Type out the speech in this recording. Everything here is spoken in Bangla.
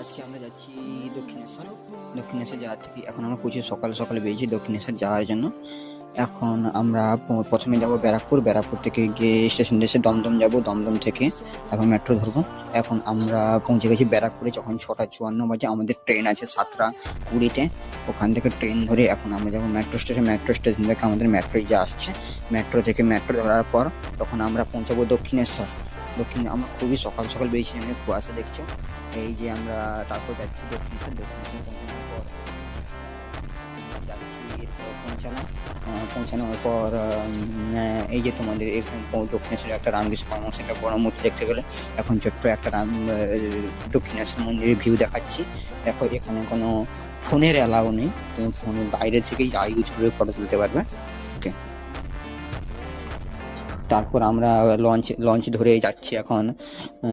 আজকে আমরা যাচ্ছি দক্ষিণেশ্বর। দক্ষিণেশ্বর যাওয়ার থেকে এখন আমরা প্রচুর সকাল সকালে বেরিয়েছি দক্ষিণেশ্বর যাওয়ার জন্য। এখন আমরা প্রথমে যাব ব্যারাকপুর। ব্যারাকপুর থেকে গিয়ে স্টেশন এসে দমদম যাব, দমদম থেকে এখন মেট্রো ধরবো। এখন আমরা পৌঁছে গেছি ব্যারাকপুরে। যখন 6:54 বাজে, আমাদের ট্রেন আছে 7:20-তে। ওখান থেকে ট্রেন ধরে এখন আমরা যাবো মেট্রো স্টেশন। মেট্রো স্টেশন থেকে আমাদের মেট্রো যে আসছে, মেট্রো থেকে মেট্রো ধরার পর তখন আমরা পৌঁছাবো দক্ষিণেশ্বর। আমরা খুবই সকাল সকাল বেরিয়েছি, অনেক কুয়াশা দেখছো। এই যে আমরা তারপর যাচ্ছি দক্ষিণেশ্বর। দক্ষিণেশ্বর পৌঁছানোর পর যাচ্ছি, এরপর পৌঁছালাম। পৌঁছানোর পর এই যে তোমাদের এখানে দক্ষিণেশ্বরে একটা রামকৃষ্ণ পরমহংসের একটা বড় মূর্তি দেখতে গেলে এখন ছোট্ট একটা দক্ষিণেশ্বর মন্দিরের ভিউ দেখাচ্ছি। দেখো, এখানে কোনো ফোনের অ্যালাউ নেই, তুমি ফোনের বাইরে থেকেই যা ইউজ করে ফটো তুলতে পারবে। ওকে, তারপর আমরা লঞ্চ ধরে যাচ্ছি এখন